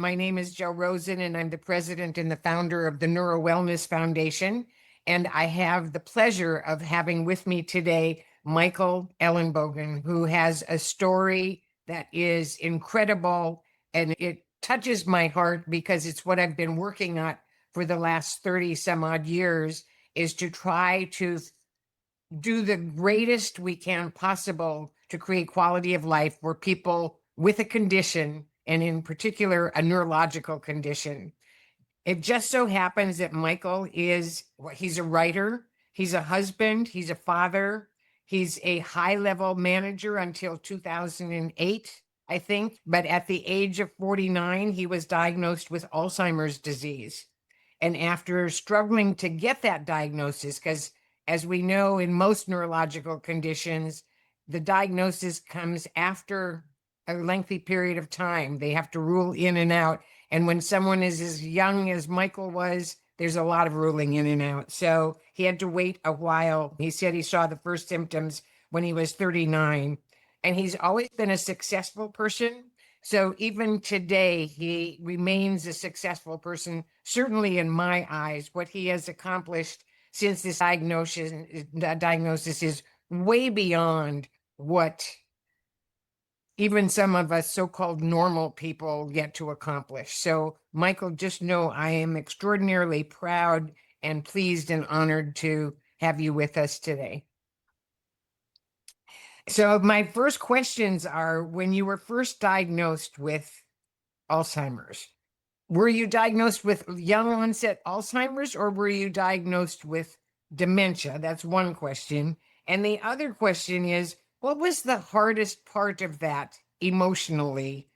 My name is Joe Rosen, and I'm the president and the founder of the Neuro Wellness Foundation. And I have the pleasure of having with me today Michael Ellenbogen, who has a story that is incredible, and it touches my heart because it's what I've been working on for the last 30 some odd years, is to try to do the greatest we can possible to create quality of life for people with a condition, and in particular, a neurological condition. It just so happens that Michael he's a writer, he's a husband, he's a father, he's a high-level manager until 2008, I think. But at the age of 49, he was diagnosed with Alzheimer's disease. And after struggling to get that diagnosis, because as we know, in most neurological conditions, the diagnosis comes after a lengthy period of time. They have to rule in and out. And when someone is as young as Michael was, there's a lot of ruling in and out. So he had to wait a while. He said he saw the first symptoms when he was 39. And he's always been a successful person. So even today, he remains a successful person, certainly in my eyes. What he has accomplished since this diagnosis is way beyond what even some of us so-called normal people get to accomplish. So, Michael, just know I am extraordinarily proud and pleased and honored to have you with us today. So my first questions are, when you were first diagnosed with Alzheimer's, were you diagnosed with young onset Alzheimer's, or were you diagnosed with dementia? That's one question. And the other question is, what was the hardest part of that emotionally?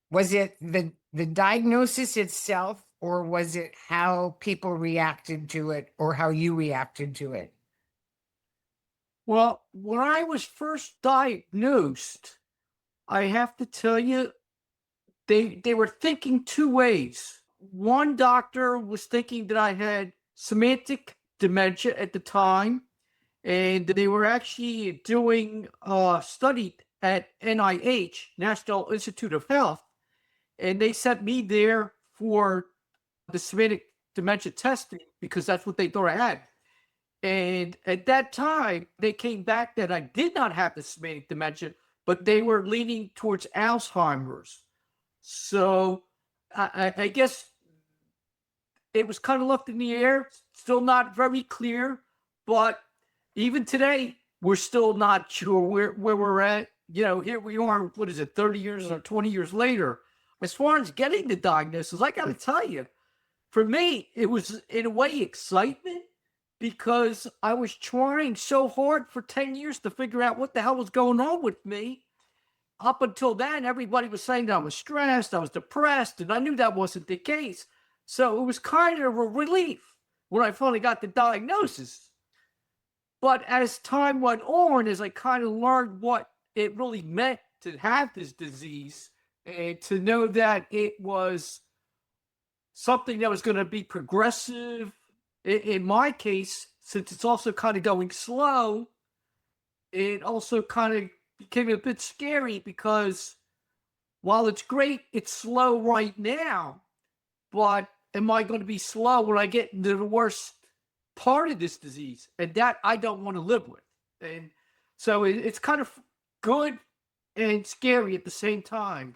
Was it the diagnosis itself, or was it how people reacted to it, or how you reacted to it? Well, when I was first diagnosed, I have to tell you, they were thinking two ways. One doctor was thinking that I had semantic dementia at the time, and they were actually doing a study at NIH, National Institute of Health, and they sent me there for the semantic dementia testing because that's what they thought I had. And at that time, they came back that I did not have the semantic dementia, but they were leaning towards Alzheimer's. So I guess it was kind of left in the air, still not very clear. But even today, we're still not sure where we're at. You know, here we are, what is it, 30 years or 20 years later. As far as getting the diagnosis, I got to tell you, for me, it was in a way excitement, because I was trying so hard for 10 years to figure out what the hell was going on with me. Up until then, everybody was saying that I was stressed, I was depressed, and I knew that wasn't the case. So it was kind of a relief when I finally got the diagnosis. But as time went on, as I kind of learned what it really meant to have this disease, and to know that it was something that was going to be progressive, in my case, since it's also kind of going slow, it also kind of became a bit scary, because while it's great, it's slow right now, but am I going to be slow when I get into the worst part of this disease? And that I don't want to live with. And so it's kind of good and scary at the same time.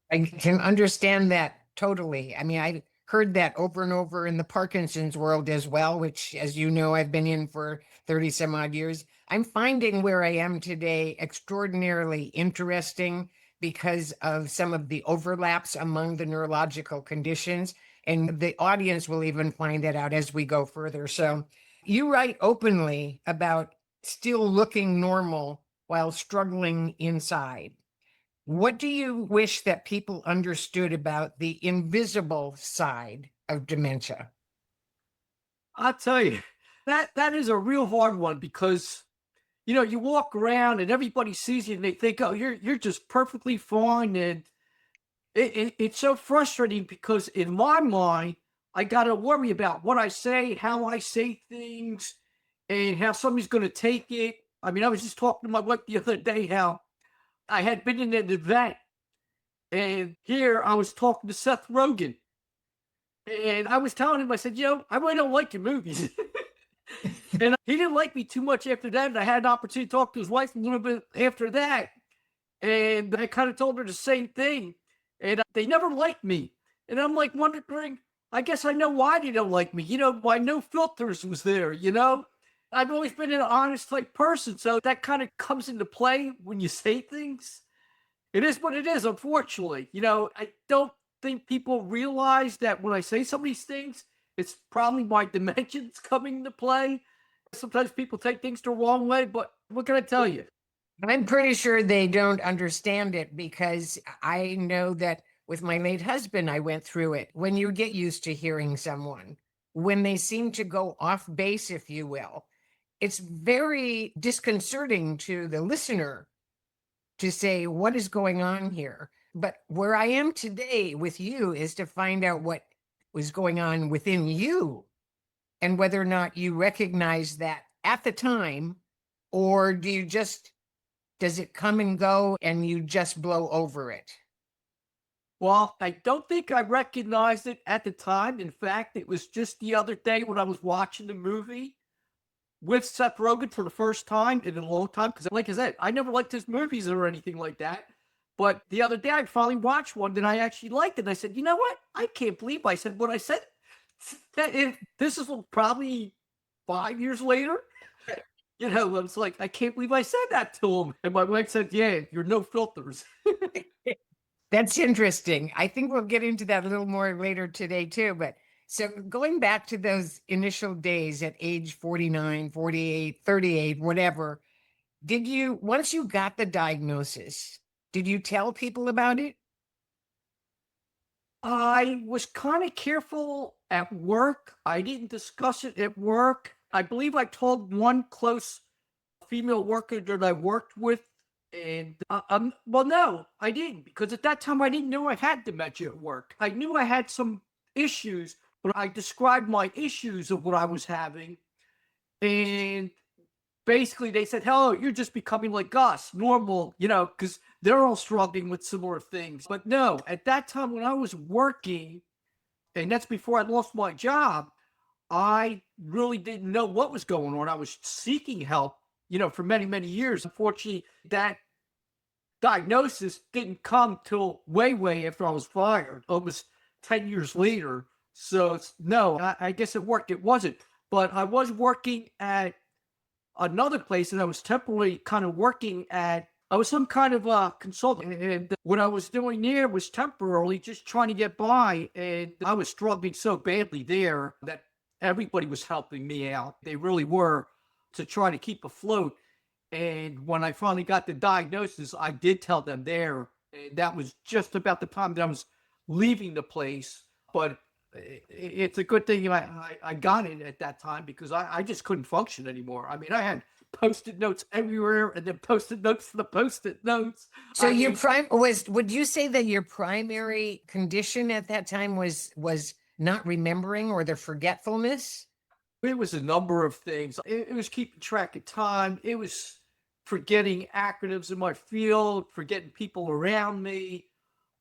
I can understand that totally. I mean, I heard that over and over in the Parkinson's world as well, which, as you know, I've been in for 30 some odd years. I'm finding where I am today extraordinarily interesting because of some of the overlaps among the neurological conditions. And the audience will even find that out as we go further. So you write openly about still looking normal while struggling inside. What do you wish that people understood about the invisible side of dementia? I'll tell you, that is a real hard one, because you walk around and everybody sees you and they think, oh, you're just perfectly fine. And it's so frustrating, because in my mind, I got to worry about what I say, how I say things, and how somebody's going to take it. I mean, I was just talking to my wife the other day how I had been in an event, And here I was talking to Seth Rogen, and I was telling him, I said, I really don't like your movies. And he didn't like me too much after that. And I had an opportunity to talk to his wife a little bit after that. And I kind of told her the same thing. And they never liked me. And I'm like wondering, I guess I know why they don't like me. Why no filters was there. I've always been an honest type person. So that kind of comes into play when you say things. It is what it is, unfortunately. I don't think people realize that when I say some of these things, it's probably my dimensions coming into play. Sometimes people take things the wrong way, but what can I tell you? I'm pretty sure they don't understand it because I know that with my late husband, I went through it. When you get used to hearing someone, when they seem to go off base, if you will, it's very disconcerting to the listener to say, what is going on here? But where I am today with you is to find out what was going on within you and whether or not you recognize that at the time, or does it come and go and you just blow over it? Well, I don't think I recognized it at the time. In fact, it was just the other day when I was watching the movie with Seth Rogen for the first time in a long time. Because, like I said, I never liked his movies or anything like that. But the other day, I finally watched one that I actually liked. And I said, you know what? I can't believe I said what I said. This is probably 5 years later. It's like, I can't believe I said that to him. And my wife said, yeah, you're no filters. That's interesting. I think we'll get into that a little more later today too. But so going back to those initial days at age 49, 48, 38, whatever, once you got the diagnosis, did you tell people about it? I was kind of careful at work. I didn't discuss it at work. I believe I told one close female worker that I worked with, and well, no, I didn't, because at that time I didn't know I had dementia at work. I knew I had some issues, but I described my issues of what I was having, and basically they said, "Hello, you're just becoming like us, normal," because they're all struggling with similar things. But no, at that time when I was working, and that's before I lost my job, I really didn't know what was going on. I was seeking help, for many, many years. Unfortunately, that diagnosis didn't come till way, way after I was fired, almost 10 years later. So, no, I guess it worked. It wasn't. But I was working at another place and I was temporarily kind of working at, I was some kind of a consultant. And what I was doing there was temporarily just trying to get by. And I was struggling so badly there that everybody was helping me out. They really were, to try to keep afloat. And when I finally got the diagnosis, I did tell them there. And that was just about the time that I was leaving the place. But it's a good thing I got it at that time, because I just couldn't function anymore. I mean, I had post-it notes everywhere and then post-it notes for the post-it notes. So would you say that your primary condition at that time was not remembering or the forgetfulness? It was a number of things. It was keeping track of time. It was forgetting acronyms in my field, forgetting people around me.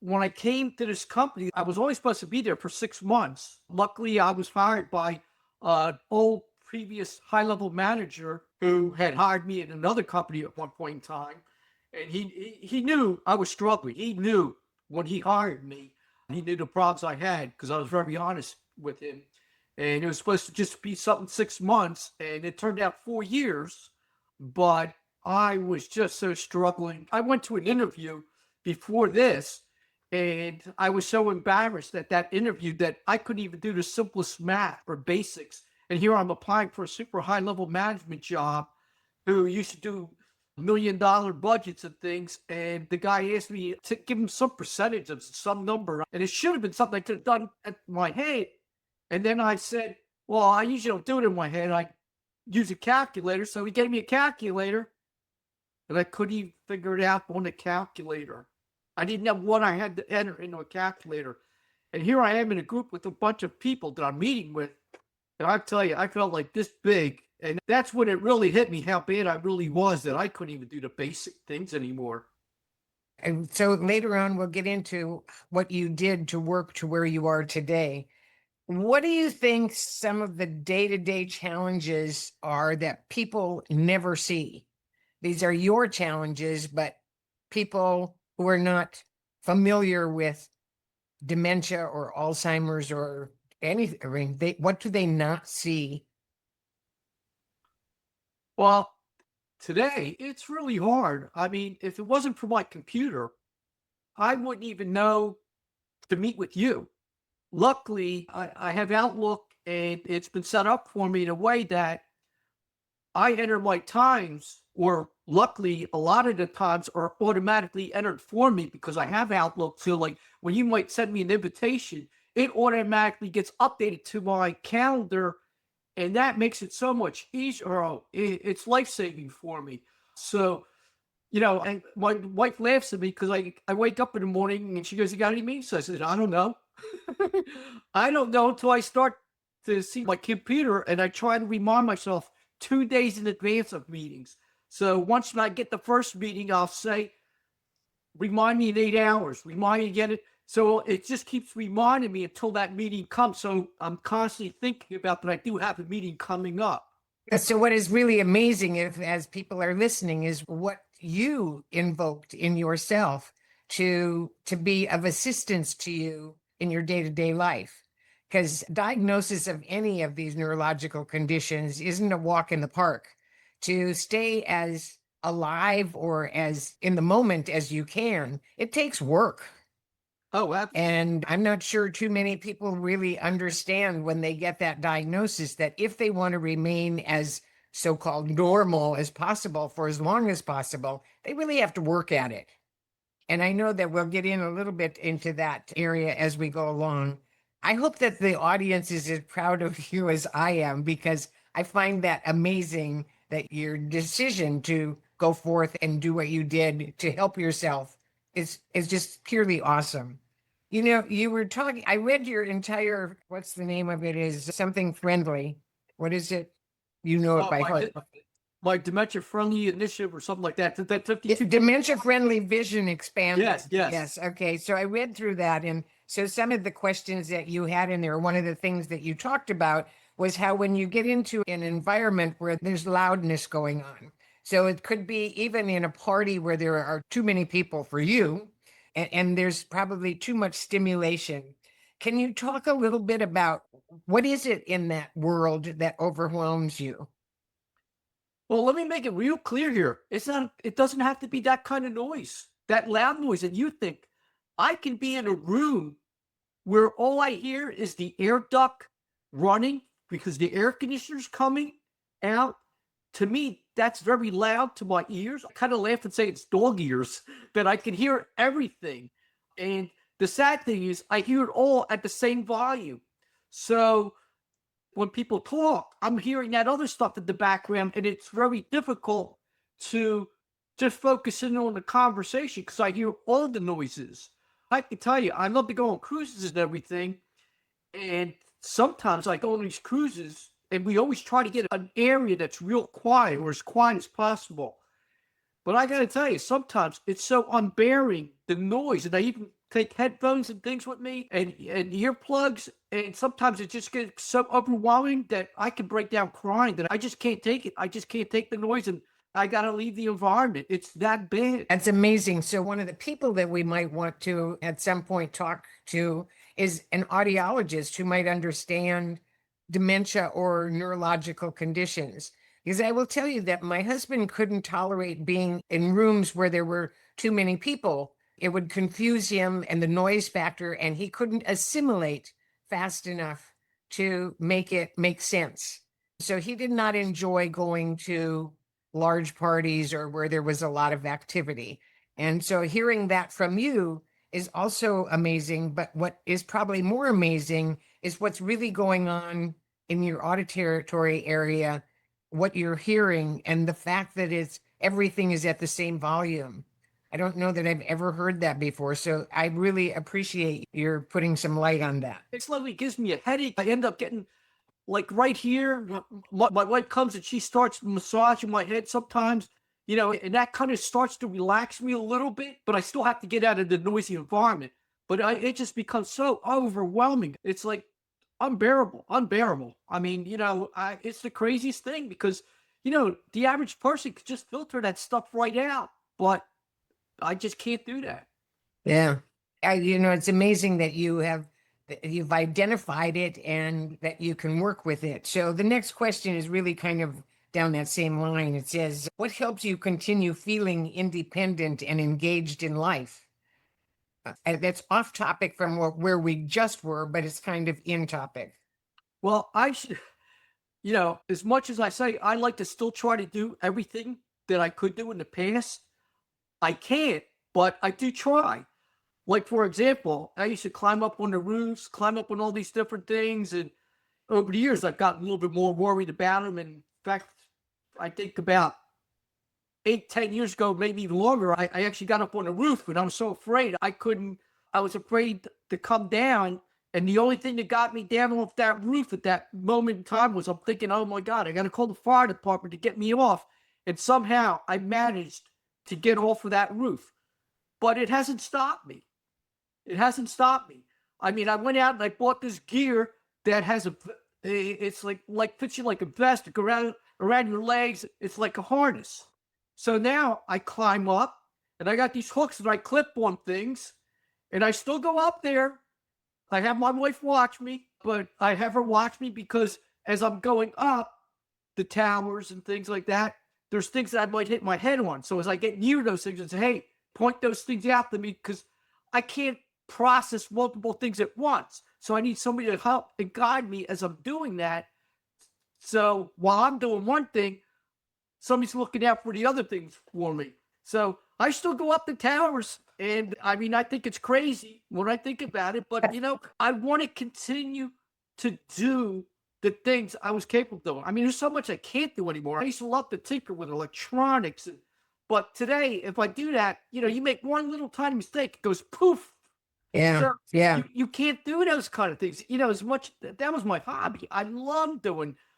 When I came to this company, I was only supposed to be there for 6 months. Luckily, I was hired by an old previous high-level manager who had hired me at another company at one point in time. And he knew I was struggling. He knew when he hired me. He knew the problems I had, because I was very honest with him. And it was supposed to just be something 6 months, and it turned out 4 years. But I was just so struggling. I went to an interview before this, and I was so embarrassed at that interview that I couldn't even do the simplest math or basics. And here I'm applying for a super high level management job, who used to do $1 million budgets and things. And the guy asked me to give him some percentage of some number. And it should have been something I could have done at my head. And then I said, well, I usually don't do it in my head. I use a calculator. So he gave me a calculator, and I couldn't even figure it out on the calculator. I didn't know what I had to enter into a calculator. And here I am in a group with a bunch of people that I'm meeting with. And I tell you, I felt like this big. And that's when it really hit me how bad I really was, that I couldn't even do the basic things anymore. And so later on, we'll get into what you did to work to where you are today. What do you think some of the day-to-day challenges are that people never see? These are your challenges, but people who are not familiar with dementia or Alzheimer's or anything, I mean, what do they not see? Well, today it's really hard. I mean, if it wasn't for my computer, I wouldn't even know to meet with you. Luckily, I have Outlook and it's been set up for me in a way that I enter my times, or luckily, a lot of the times are automatically entered for me because I have Outlook. So, like when you might send me an invitation, it automatically gets updated to my calendar, and that makes it so much easier. Oh, it's life saving for me. So, and my wife laughs at me because I wake up in the morning and she goes, "You got any meetings?" So I said, "I don't know." I don't know until I start to see my computer, and I try to remind myself 2 days in advance of meetings. So once I get the first meeting, I'll say, "Remind me in 8 hours, remind me again." So it just keeps reminding me until that meeting comes. So I'm constantly thinking about that I do have a meeting coming up. So what is really amazing, if as people are listening, is what you invoked in yourself to be of assistance to you in your day-to-day life. Because diagnosis of any of these neurological conditions isn't a walk in the park. To stay as alive or as in the moment as you can, it takes work. Oh, And I'm not sure too many people really understand when they get that diagnosis that if they want to remain as so-called normal as possible for as long as possible, they really have to work at it. And I know that we'll get in a little bit into that area as we go along. I hope that the audience is as proud of you as I am, because I find that amazing that your decision to go forth and do what you did to help yourself is just purely awesome. You know, you were talking, I read your entire, what's the name of it? Is something friendly. What is it? You know it oh, by heart. my dementia friendly initiative or something like that. That 52. Dementia friendly vision expanded. Yes, yes. Yes. Okay. So I read through that. And so some of the questions that you had in there, one of the things that you talked about was how when you get into an environment where there's loudness going on, so it could be even in a party where there are too many people for you, and there's probably too much stimulation. Can you talk a little bit about what is it in that world that overwhelms you? Well, let me make it real clear here. It doesn't have to be that kind of noise, that loud noise. And you think I can be in a room where all I hear is the air duct running because the air conditioner's coming out. To me, that's very loud to my ears. I kind of laugh and say it's dog ears, that I can hear everything. And the sad thing is, I hear it all at the same volume. So when people talk, I'm hearing that other stuff in the background, and it's very difficult to just focus in on the conversation because I hear all the noises. I can tell you, I love to go on cruises and everything, and sometimes I go on these cruises, and we always try to get an area that's real quiet or as quiet as possible. But I gotta tell you, sometimes it's so unbearing, the noise, and I even take headphones and things with me and earplugs, and sometimes it just gets so overwhelming that I can break down crying, that I just can't take it. I just can't take the noise, and I gotta leave the environment. It's that bad. That's amazing. So one of the people that we might want to at some point talk to is an audiologist who might understand dementia or neurological conditions. Because I will tell you that my husband couldn't tolerate being in rooms where there were too many people. It would confuse him and the noise factor, and he couldn't assimilate fast enough to make it make sense. So he did not enjoy going to large parties or where there was a lot of activity. And so hearing that from you is also amazing. But what is probably more amazing is what's really going on in your auditory area, what you're hearing, and the fact that it's everything is at the same volume. I don't know that I've ever heard that before. So I really appreciate your putting some light on that. It slowly gives me a headache. I end up getting like right here. My wife comes and she starts massaging my head sometimes, and that kind of starts to relax me a little bit, but I still have to get out of the noisy environment. But it just becomes so overwhelming. It's like unbearable. I mean, it's the craziest thing because, the average person could just filter that stuff right out, but I just can't do that. Yeah. It's amazing that you've identified it and that you can work with it. So the next question is really kind of down that same line. It says, what helps you continue feeling independent and engaged in life? And that's off topic from where we just were, but it's kind of in topic. Well, I should, as much as I say I like to still try to do everything that I could do in the past, I can't, but I do try. Like, for example, I used to climb up on the roofs, climb up on all these different things. And over the years, I've gotten a little bit more worried about them. And in fact, I think about 8, 10 years ago, maybe even longer, I actually got up on the roof, and I was so afraid I was afraid to come down. And the only thing that got me down off that roof at that moment in time was I'm thinking, oh my God, I got to call the fire department to get me off. And somehow I managed to get off of that roof. But it hasn't stopped me. It hasn't stopped me. I mean, I went out and I bought this gear that has it's like fits you like a vest around your legs. It's like a harness. So now I climb up and I got these hooks that I clip on things, and I still go up there. I have my wife watch me, but I have her watch me because as I'm going up the towers and things like that, there's things that I might hit my head on. So as I get near those things and say, hey, point those things out to me, because I can't process multiple things at once. So I need somebody to help and guide me as I'm doing that. So while I'm doing one thing, somebody's looking out for the other things for me. So I still go up the towers. And I mean, I think it's crazy when I think about it, but I want to continue to do the things I was capable of doing. I mean, there's so much I can't do anymore. I used to love to tinker with electronics, but today, if I do that, you make one little tiny mistake, it goes poof. Yeah. So Yeah. you can't do those kind of things. As much that was my hobby. I love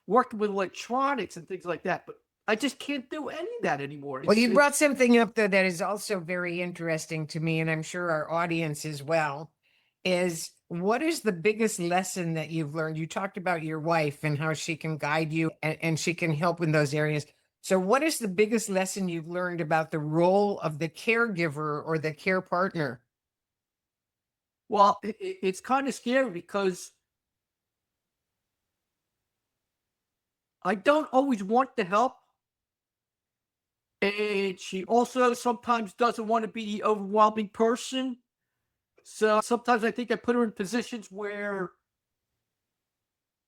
working with electronics and things like that, but I just can't do any of that anymore. Well, you brought something up though that is also very interesting to me, and I'm sure our audience as well, is what is the biggest lesson that you've learned? You talked about your wife and how she can guide you and she can help in those areas. So what is the biggest lesson you've learned about the role of the caregiver or the care partner? Well, it's kind of scary because I don't always want to help. And she also sometimes doesn't want to be the overwhelming person. So sometimes I think I put her in positions where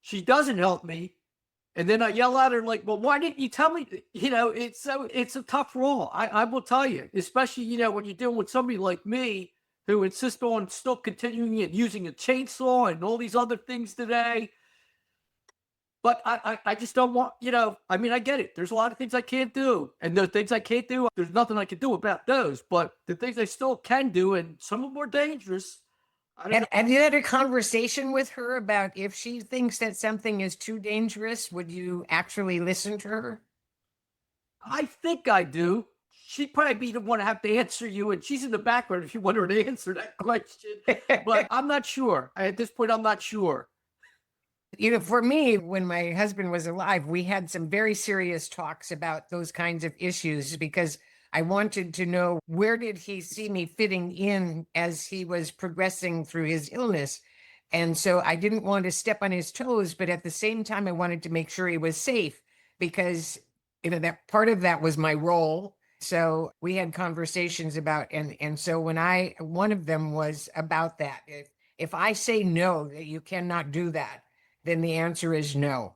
she doesn't help me. And then I yell at her like, well, why didn't you tell me? It's a tough role. I will tell you, especially, when you're dealing with somebody like me who insists on still continuing and using a chainsaw and all these other things today. But I just don't want, I mean, I get it. There's a lot of things I can't do. And the things I can't do, there's nothing I can do about those. But the things I still can do, and some are more dangerous. I don't know. Have you had a conversation with her about if she thinks that something is too dangerous, would you actually listen to her? I think I do. She'd probably be the one to have to answer you. And she's in the background if you want her to answer that question. But I'm not sure. At this point, I'm not sure. For me, when my husband was alive, we had some very serious talks about those kinds of issues because I wanted to know where did he see me fitting in as he was progressing through his illness. And so I didn't want to step on his toes, but at the same time, I wanted to make sure he was safe because, that part of that was my role. So we had conversations about, and so one of them was about that. If I say no, that you cannot do that, then the answer is no.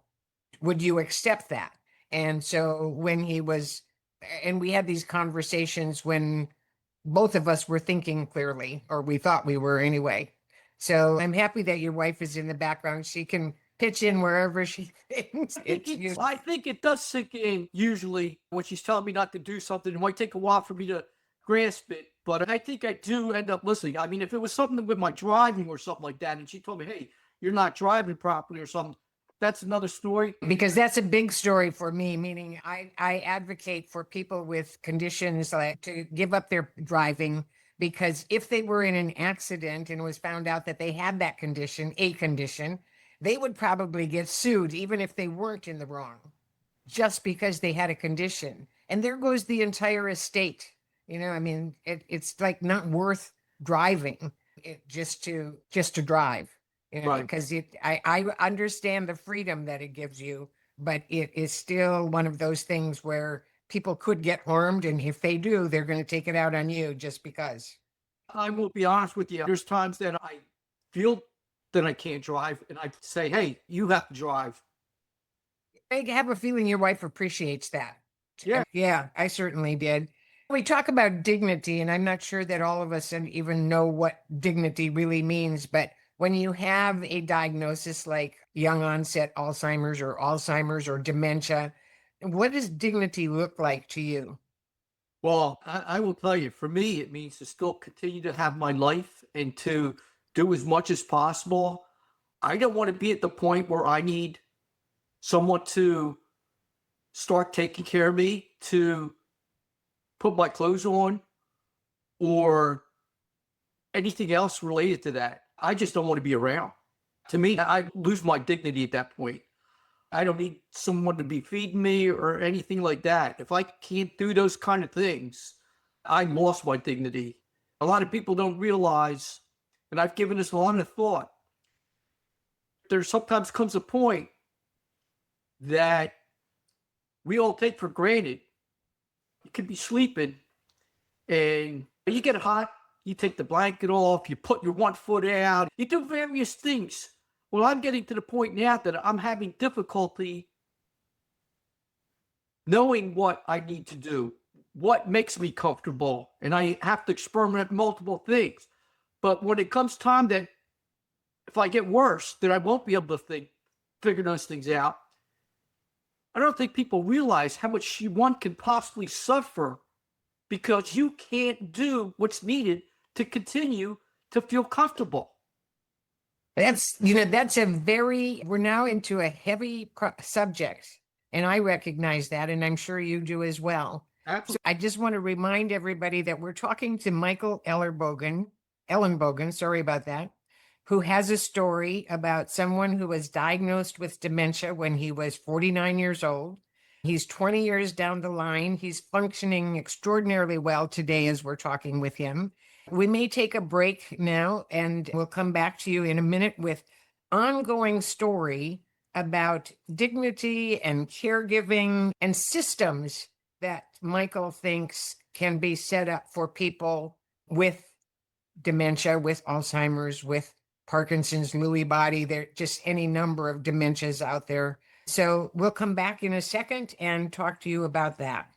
Would you accept that? And so and we had these conversations when both of us were thinking clearly, or we thought we were anyway. So I'm happy that your wife is in the background. She can pitch in wherever she thinks it's useful. I think it does sink in usually when she's telling me not to do something. It might take a while for me to grasp it, but I think I do end up listening. I mean, if it was something with my driving or something like that, and she told me, hey, you're not driving properly or something, that's another story. Because that's a big story for me, meaning I advocate for people with conditions like to give up their driving, because if they were in an accident and it was found out that they had that condition, a condition, they would probably get sued even if they weren't in the wrong, just because they had a condition. And there goes the entire estate. I mean, it's like not worth driving just to drive, Right. because I understand the freedom that it gives you, but it is still one of those things where people could get harmed. And if they do, they're going to take it out on you just because. I will be honest with you. There's times that I feel that I can't drive, and I say, "Hey, you have to drive." I have a feeling your wife appreciates that. Yeah. Yeah, I certainly did. We talk about dignity, and I'm not sure that all of us even know what dignity really means. But when you have a diagnosis like young onset Alzheimer's or dementia, what does dignity look like to you? Well, I will tell you, for me, it means to still continue to have my life and to do as much as possible. I don't want to be at the point where I need someone to start taking care of me, to put my clothes on, or anything else related to that. I just don't want to be around. To me, I lose my dignity at that point. I don't need someone to be feeding me or anything like that. If I can't do those kind of things, I lost my dignity. A lot of people don't realize, and I've given this a lot of thought, there sometimes comes a point that we all take for granted. You could be sleeping and you get hot, you take the blanket off, you put your one foot out, you do various things. Well, I'm getting to the point now that I'm having difficulty knowing what I need to do, what makes me comfortable, and I have to experiment multiple things. But when it comes time that if I get worse, that I won't be able to figure those things out, I don't think people realize how much one can possibly suffer because you can't do what's needed to continue to feel comfortable. That's we're now into a heavy subject, and I recognize that, and I'm sure you do as well. So Absolutely. I just want to remind everybody that we're talking to Michael Ellenbogen, sorry about that, who has a story about someone who was diagnosed with dementia when he was 49 years old. He's 20 years down the line. He's functioning extraordinarily well today as we're talking with him. We may take a break now, and we'll come back to you in a minute with ongoing story about dignity and caregiving and systems that Michael thinks can be set up for people with dementia, with Alzheimer's, with Parkinson's, Lewy body. There just any number of dementias out there. So we'll come back in a second and talk to you about that.